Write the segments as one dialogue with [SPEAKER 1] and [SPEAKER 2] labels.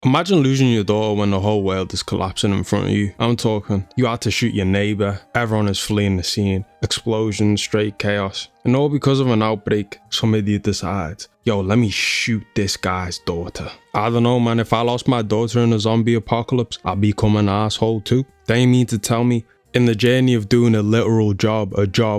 [SPEAKER 1] Imagine losing your daughter when the whole world is collapsing in front of you. I'm talking, you had to shoot your neighbor, everyone is fleeing the scene, explosions, straight chaos. And all because of an outbreak, some idiot decides, yo, let me shoot this guy's daughter. I don't know, man, if I lost my daughter in a zombie apocalypse, I'd become an asshole too. They mean to tell me, in the journey of doing a literal job,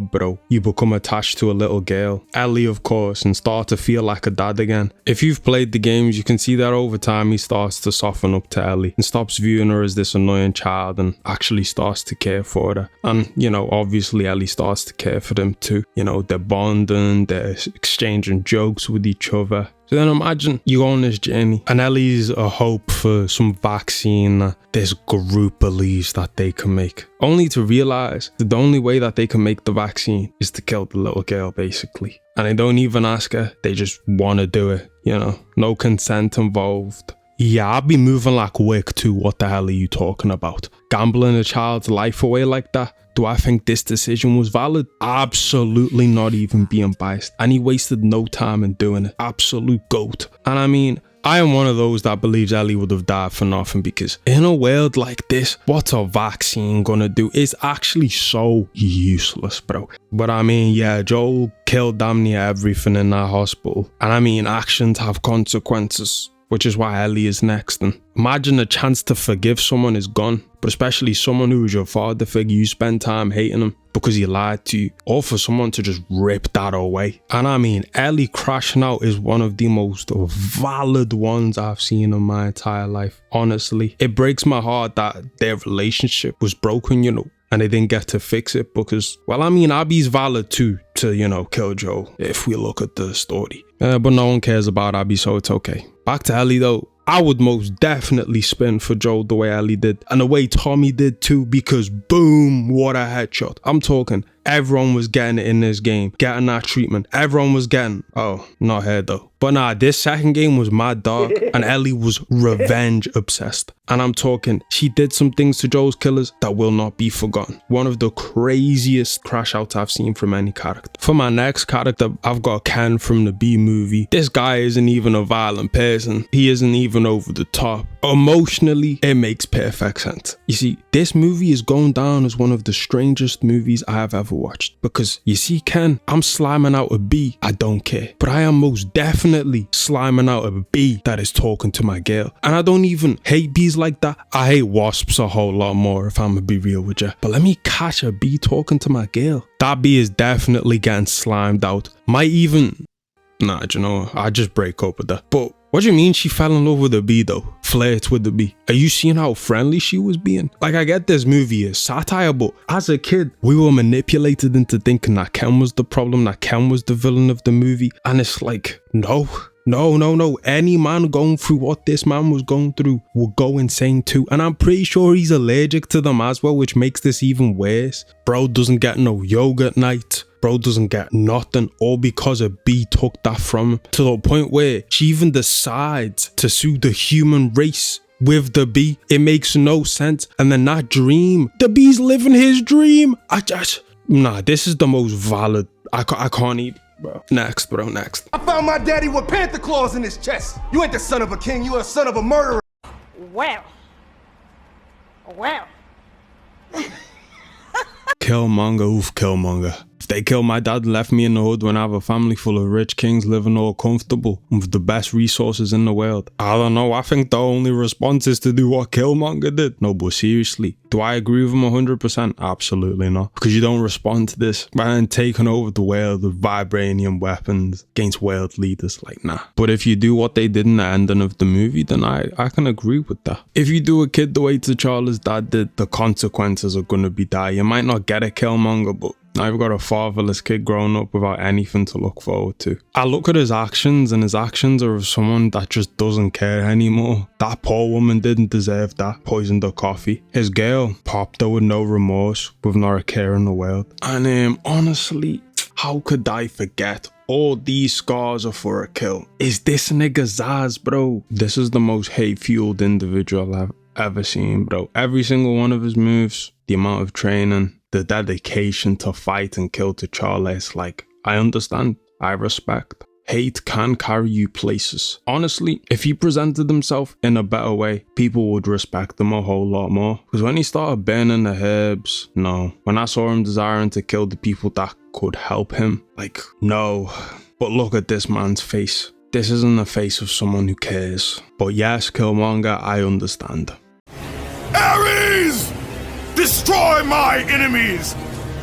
[SPEAKER 1] bro, you become attached to a little girl, Ellie of course, and start to feel like a dad again. If you've played the games, you can see that over time he starts to soften up to Ellie and stops viewing her as this annoying child and actually starts to care for her. And, you know, obviously Ellie starts to care for them too. You know, they're bonding, they're exchanging jokes with each other. So then imagine you go on this journey and Ellie's a hope for some vaccine that this group believes that they can make. Only to realize that the only way that they can make the vaccine is to kill the little girl basically. And they don't even ask her, they just want to do it, you know, no consent involved. Yeah, I'd be moving like Wick too. What the hell are you talking about? Gambling a child's life away like that? Do I think this decision was valid? Absolutely not, even being biased. And he wasted no time in doing it. Absolute goat. And I mean, I am one of those that believes Ellie would have died for nothing, because in a world like this, what's a vaccine gonna do? It's actually so useless, bro. But I mean, yeah, Joel killed damn near everything in that hospital. And I mean, actions have consequences, which is why Ellie is next. And imagine a chance to forgive someone is gone, but especially someone who is your father figure. You spend time hating him because he lied to you, or for someone to just rip that away. And I mean, Ellie crashing out is one of the most valid ones I've seen in my entire life. Honestly, it breaks my heart that their relationship was broken, you know, and they didn't get to fix it because, well, I mean, Abby's valid too, to, you know, kill Joel, if we look at the story. But no one cares about Abby, so it's okay. Back to Ellie though. I would most definitely spin for Joel the way Ellie did, and the way Tommy did too, because boom, what a headshot. I'm talking, everyone was getting it in this game, getting that treatment. Everyone was getting, oh, not her though. But nah, this second game was mad dark, and Ellie was revenge obsessed. And I'm talking, she did some things to Joel's killers that will not be forgotten. One of the craziest crash outs I've seen from any character. For my next character, I've got Ken from the B movie. This guy isn't even a violent person. He isn't even over the top. Emotionally, it makes perfect sense. You see, this movie is going down as one of the strangest movies I have ever watched. Because you see, Ken, I'm sliming out a B, I don't care. But I am most definitely sliming out a B that is talking to my girl. And I don't even hate bees like that. I hate wasps a whole lot more, if I'm gonna be real with you. But let me catch a bee talking to my girl. That bee is definitely getting slimed out. Might even... Nah, you know, I just break up with that. But what do you mean she fell in love with the bee though? Flirts with the bee. Are you seeing how friendly she was being? Like, I get this movie is satire, but as a kid, we were manipulated into thinking that Ken was the problem, that Ken was the villain of the movie. And it's like, no. Any man going through what this man was going through will go insane too. And I'm pretty sure he's allergic to them as well, which makes this even worse. Bro doesn't get no yoga at night. Bro doesn't get nothing, all because a bee took that from him, to the point where she even decides to sue the human race with the bee. It makes no sense. And then that dream, the bee's living his dream. Nah, this is the most valid. I can't eat. Bro. Next.
[SPEAKER 2] I found my daddy with panther claws in his chest. You ain't the son of a king, you a son of a murderer.
[SPEAKER 3] Well.
[SPEAKER 1] Killmonger, oof, Killmonger. If they kill my dad and left me in the hood when I have a family full of rich kings living all comfortable with the best resources in the world, I don't know, I think the only response is to do what Killmonger did. No, but seriously, do I agree with him 100%? Absolutely not. Because you don't respond to this by taking over the world with vibranium weapons against world leaders, like nah. But if you do what they did in the ending of the movie, then I can agree with that. If you do a kid the way T'Challa's dad did, the consequences are gonna be dire. You might not get a Killmonger, but now you've got a fatherless kid growing up without anything to look forward to. I look at his actions, and his actions are of someone that just doesn't care anymore. That poor woman didn't deserve that. Poisoned her coffee. His girl popped her with no remorse, with not a care in the world. And honestly, how could I forget? All these scars are for a kill. Is this nigga Zaz, bro? This is the most hate-fueled individual I've ever seen, bro. Every single one of his moves, the amount of training, the dedication to fight and kill T'Challa, is like, I understand, I respect. hate can carry you places. Honestly, if he presented himself in a better way, people would respect him a whole lot more. Because when he started burning the herbs, no. When I saw him desiring to kill the people that could help him, like, no. But look at this man's face. This isn't the face of someone who cares. But yes, Killmonger, I understand.
[SPEAKER 3] Ares! Destroy my enemies,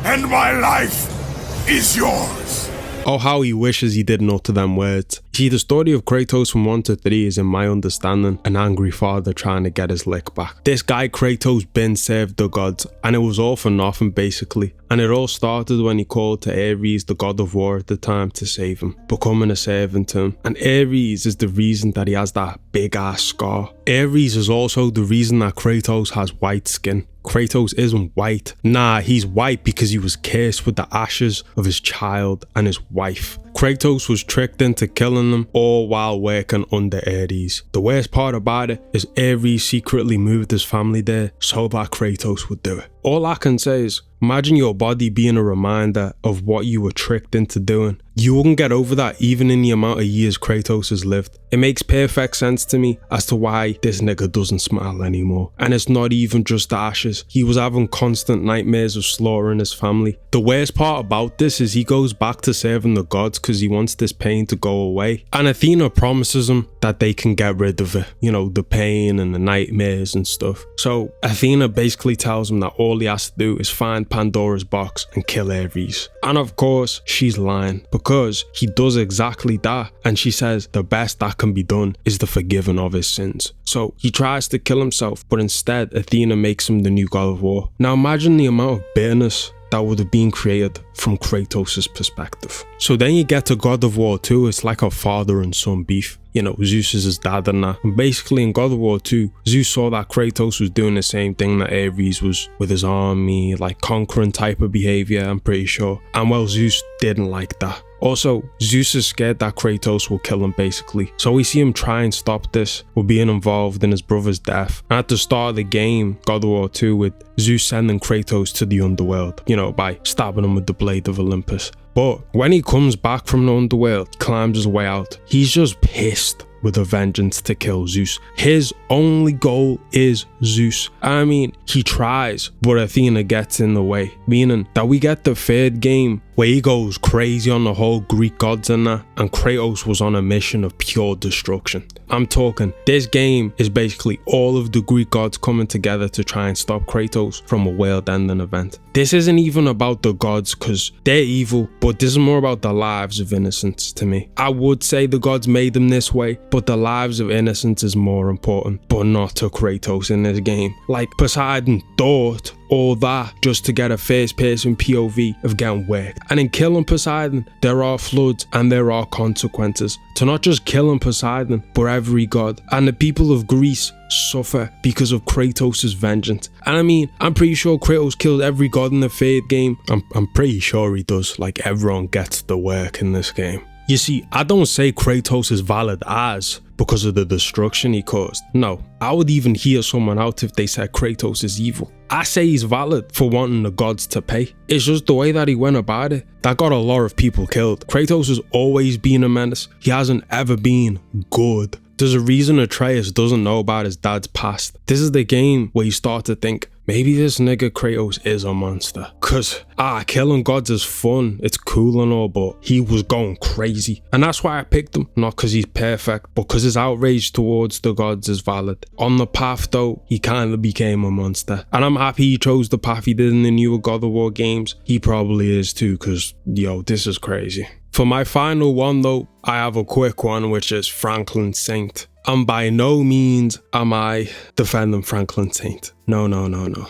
[SPEAKER 3] and my life is yours.
[SPEAKER 1] Oh, how he wishes he didn't utter them words. See, the story of Kratos from 1 to 3 is, in my understanding, an angry father trying to get his lick back. This guy Kratos been served the gods, and it was all for nothing basically. And it all started when he called to Ares, the god of war at the time, to save him, becoming a servant to him. And Ares is the reason that he has that big ass scar. Ares is also the reason that Kratos has white skin. Kratos isn't white. Nah, he's white because he was cursed with the ashes of his child and his wife. Kratos was tricked into killing them, all while working under Ares. The worst part about it is Ares secretly moved his family there so that Kratos would do it. All I can say is, imagine your body being a reminder of what you were tricked into doing. You wouldn't get over that even in the amount of years Kratos has lived. It makes perfect sense to me as to why this nigga doesn't smile anymore. And it's not even just the ashes. He was having constant nightmares of slaughtering his family. The worst part about this is he goes back to serving the gods because he wants this pain to go away. And Athena promises him that they can get rid of it. You know, the pain and the nightmares and stuff. So Athena basically tells him that all he has to do is find Pandora's box and kill Ares. And of course, she's lying because he does exactly that. And she says the best that can be done is the forgiving of his sins. So he tries to kill himself, but instead Athena makes him the new god of war. Now imagine the amount of bitterness that would have been created from Kratos' perspective. So then you get to God of War 2, it's like a father and son beef. You know, Zeus is his dad and that. And basically in God of War 2, Zeus saw that Kratos was doing the same thing that Ares was with his army, like conquering type of behavior, I'm pretty sure. And well, Zeus didn't like that. Also, Zeus is scared that Kratos will kill him basically. So we see him try and stop this with being involved in his brother's death. And at the start of the game, God of War 2, with Zeus sending Kratos to the underworld, you know, by stabbing him with the blade of Olympus. But when he comes back from the underworld, climbs his way out, he's just pissed with a vengeance to kill Zeus. His only goal is Zeus. I mean, he tries, but Athena gets in the way, meaning that we get the third game where he goes crazy on the whole Greek gods and that, and Kratos was on a mission of pure destruction. I'm talking, this game is basically all of the Greek gods coming together to try and stop Kratos from a world-ending event. This isn't even about the gods because they're evil, but this is more about the lives of innocents to me. I would say the gods made them this way, but the lives of innocents is more important, but not to Kratos in this game. Like, Poseidon thought all that just to get a first person POV of getting worked. And in killing Poseidon, there are floods and there are consequences to not just killing Poseidon, but every god. And the people of Greece suffer because of Kratos' vengeance. And I mean, I'm pretty sure Kratos killed every god in the third game. I'm pretty sure he does. Like, everyone gets the work in this game. You see, I don't say Kratos is valid as because of the destruction he caused. No, I would even hear someone out if they said Kratos is evil. I say he's valid for wanting the gods to pay. It's just the way that he went about it that got a lot of people killed. Kratos has always been a menace. He hasn't ever been good. There's a reason Atreus doesn't know about his dad's past. This is the game where you start to think, maybe this nigga Kratos is a monster. Cause, killing gods is fun, it's cool and all, but he was going crazy. And that's why I picked him, not cause he's perfect, but cause his outrage towards the gods is valid. On the path though, he kinda became a monster. And I'm happy he chose the path he did in the newer God of War games. He probably is too, cause, yo, this is crazy. For my final one though, I have a quick one, which is Franklin Saint. And by no means am I defending Franklin Saint. No.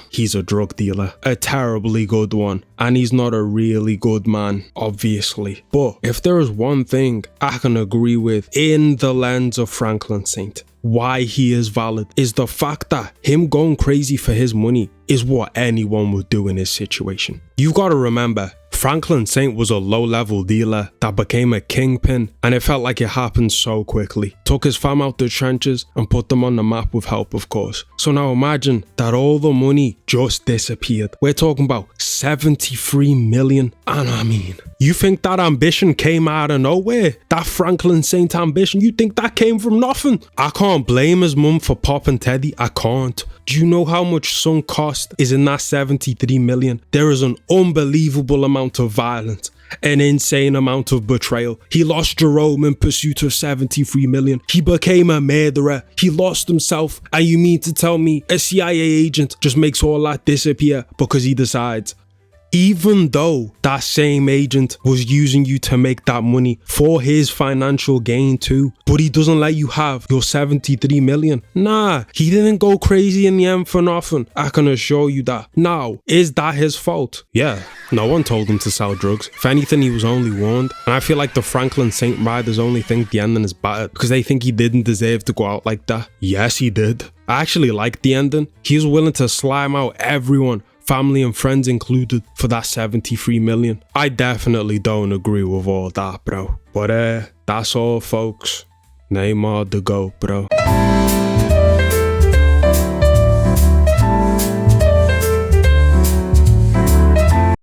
[SPEAKER 1] He's a drug dealer. A terribly good one. And he's not a really good man, obviously. But if there is one thing I can agree with in the lens of Franklin Saint, why he is valid is the fact that him going crazy for his money is what anyone would do in his situation. You've got to remember, Franklin Saint was a low-level dealer that became a kingpin, and it felt like it happened so quickly. Took his fam out the trenches and put them on the map with help, of course. So now imagine that all the money just disappeared. We're talking about 73 million, and I mean, you think that ambition came out of nowhere? That Franklin Saint ambition, you think that came from nothing? I can't blame his mum for popping Teddy, I can't. Do you know how much sunk cost is in that 73 million? There is an unbelievable amount of violence, an insane amount of betrayal. He lost Jerome in pursuit of 73 million. He became a murderer. He lost himself. And you mean to tell me a CIA agent just makes all that disappear because he decides? Even though that same agent was using you to make that money for his financial gain too, but he doesn't let you have your 73 million. Nah, he didn't go crazy in the end for nothing. I can assure you that. Now, is that his fault? Yeah, no one told him to sell drugs. If anything, he was only warned. And I feel like the Franklin Saint riders only think the ending is better because they think he didn't deserve to go out like that. Yes, he did. I actually liked the ending. He was willing to slime out everyone, family and friends included, for that 73 million. I definitely don't agree with all that, bro. But that's all, folks. Neymar the GOAT, bro.